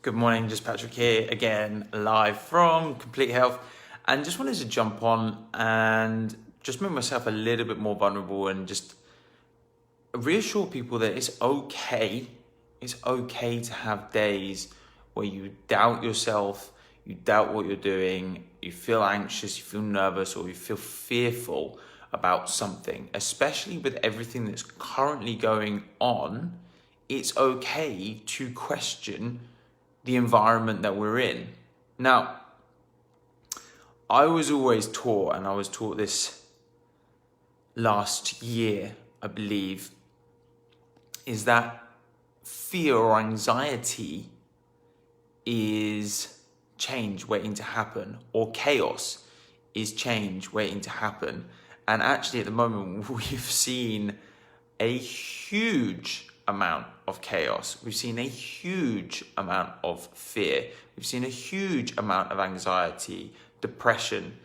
Good morning, just Patrick here again, live from Complete Health, and just wanted to jump on and just make myself a little bit more vulnerable and just reassure people that it's okay to have days where you doubt yourself, you doubt what you're doing, you feel anxious, you feel nervous, or you feel fearful about something, especially with everything that's currently going on. It's okay to question the environment that we're in. Now, I was always taught, and I was taught this last year, I believe, is that fear or anxiety is change waiting to happen, or chaos is change waiting to happen. And actually, at the moment, we've seen a huge amount of chaos. We've seen a huge amount of fear. We've seen a huge amount of anxiety, depression.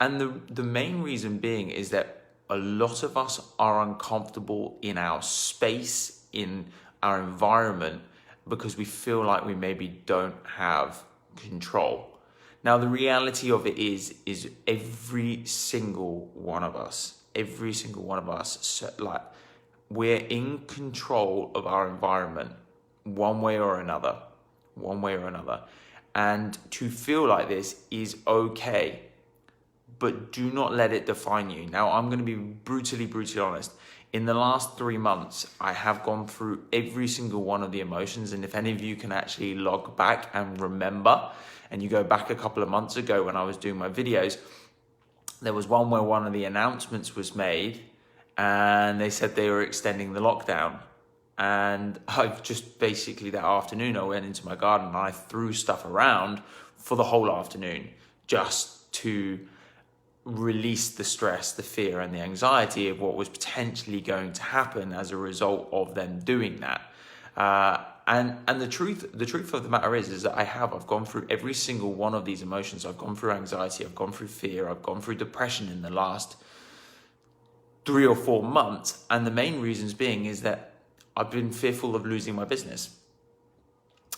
And the main reason being is that a lot of us are uncomfortable in our space, in our environment, because we feel like we maybe don't have control. Now, the reality of it is every single one of us, we're in control of our environment one way or another. And to feel like this is okay, but do not let it define you. Now, I'm going to be brutally honest. In the last 3 months, I have gone through every single one of the emotions. And if any of you can actually log back and remember, and you go back a couple of months ago when I was doing my videos, there was one where one of the announcements was made and they said they were extending the lockdown. And I've just basically that afternoon, I went into my garden and I threw stuff around for the whole afternoon just to release the stress, the fear and the anxiety of what was potentially going to happen as a result of them doing that. And the truth of the matter is that I've gone through every single one of these emotions. I've gone through anxiety, I've gone through fear, I've gone through depression in the last 3 or 4 months. And the main reasons being is that I've been fearful of losing my business.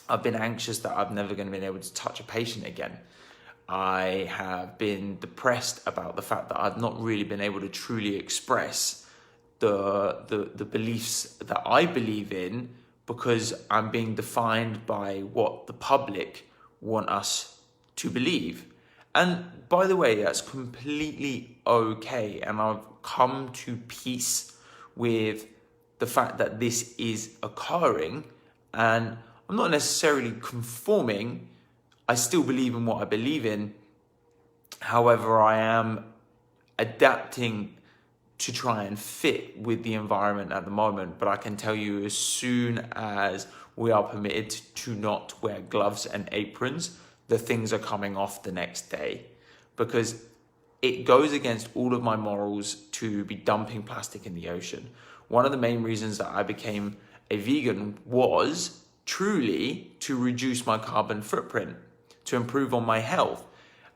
I've been anxious that I'm never going to be able to touch a patient again. I have been depressed about the fact that I've not really been able to truly express the beliefs that I believe in, because I'm being defined by what the public want us to believe. And by the way, that's completely okay. And I've come to peace with the fact that this is occurring. And I'm not necessarily conforming. I still believe in what I believe in. However, I am adapting to try and fit with the environment at the moment. But I can tell you, as soon as we are permitted to not wear gloves and aprons, the things are coming off the next day, because it goes against all of my morals to be dumping plastic in the ocean. One of the main reasons that I became a vegan was truly to reduce my carbon footprint, to improve on my health,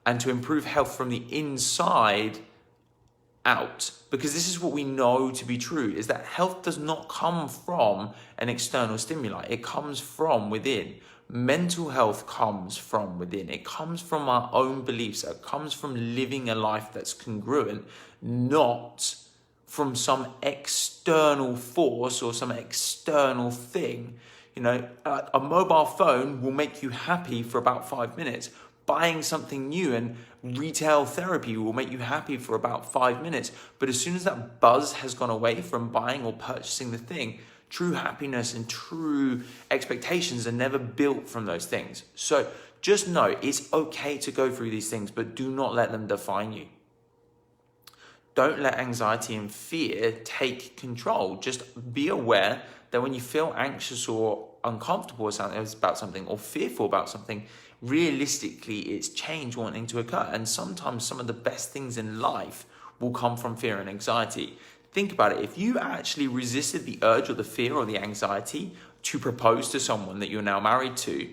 and to improve health from the inside out. Because this is what we know to be true, is that health does not come from an external stimuli. It comes from within. Mental health comes from within. It comes from our own beliefs. It comes from living a life that's congruent, not from some external force or some external thing. You know, a mobile phone will make you happy for about 5 minutes. Buying something new and retail therapy will make you happy for about 5 minutes. But as soon as that buzz has gone away from buying or purchasing the thing, true happiness and true expectations are never built from those things. So just know it's okay to go through these things, but do not let them define you. Don't let anxiety and fear take control. Just be aware that when you feel anxious or uncomfortable about something or fearful about something, realistically, it's change wanting to occur. And sometimes some of the best things in life will come from fear and anxiety. Think about it. If you actually resisted the urge or the fear or the anxiety to propose to someone that you're now married to,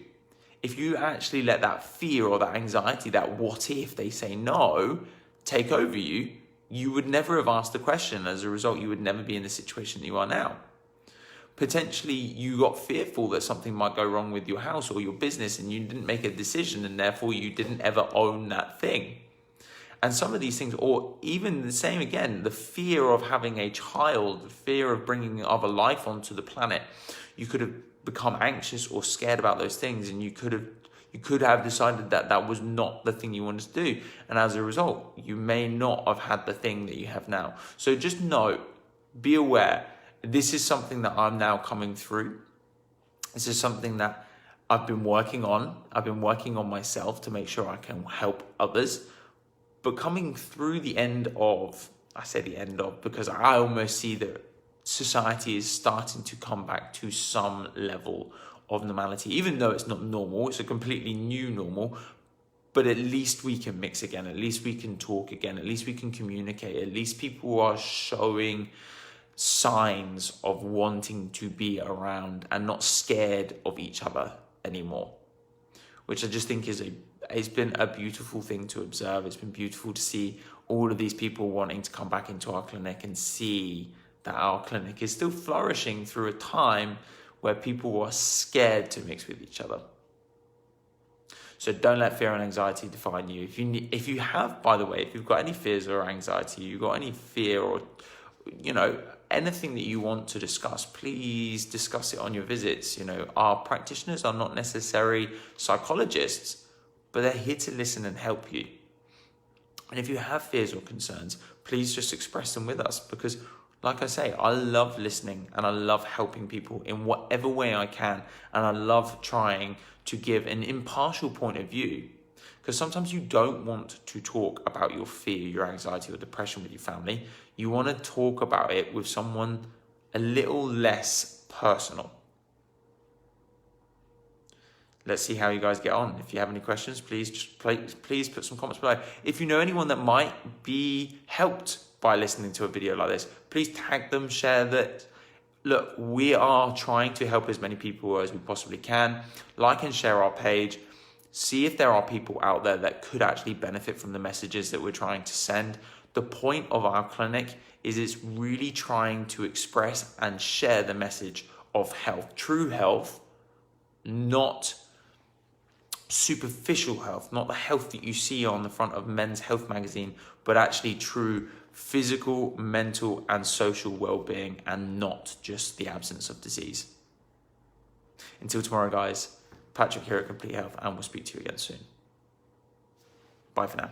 if you actually let that fear or that anxiety, that what if they say no, take over you, you would never have asked the question. As a result, you would never be in the situation that you are now. Potentially you got fearful that something might go wrong with your house or your business and you didn't make a decision and therefore you didn't ever own that thing. And some of these things, or even the same again, the fear of having a child, the fear of bringing other life onto the planet, you could have become anxious or scared about those things, and you could have decided that that was not the thing you wanted to do. And as a result, you may not have had the thing that you have now. So just know, be aware, this is something that I'm now coming through. This is something that I've been working on. I've been working on myself to make sure I can help others. But coming through the end of, I say the end of, because I almost see that society is starting to come back to some level of normality, even though it's not normal, it's a completely new normal, but at least we can mix again, at least we can talk again, at least we can communicate, at least people are showing signs of wanting to be around and not scared of each other anymore, which I just think it's been a beautiful thing to observe. It's been beautiful to see all of these people wanting to come back into our clinic and see that our clinic is still flourishing through a time where people are scared to mix with each other. So don't let fear and anxiety define you. If you have, by the way, if you've got any fears or anxiety, you've got any fear or, anything that you want to discuss, please discuss it on your visits. Our practitioners are not necessarily psychologists, but they're here to listen and help you. And if you have fears or concerns, please just express them with us, because like I say, I love listening and I love helping people in whatever way I can. And I love trying to give an impartial point of view, because sometimes you don't want to talk about your fear, your anxiety or depression with your family. You want to talk about it with someone a little less personal. Let's see how you guys get on. If you have any questions, please put some comments below. If you know anyone that might be helped by listening to a video like this, please tag them, share that. Look, we are trying to help as many people as we possibly can. Like and share our page. See if there are people out there that could actually benefit from the messages that we're trying to send. The point of our clinic is it's really trying to express and share the message of health, true health, not superficial health, not the health that you see on the front of Men's Health magazine, but actually true physical, mental, and social well-being, and not just the absence of disease. Until tomorrow, guys, Patrick here at Complete Health, and we'll speak to you again soon. Bye for now.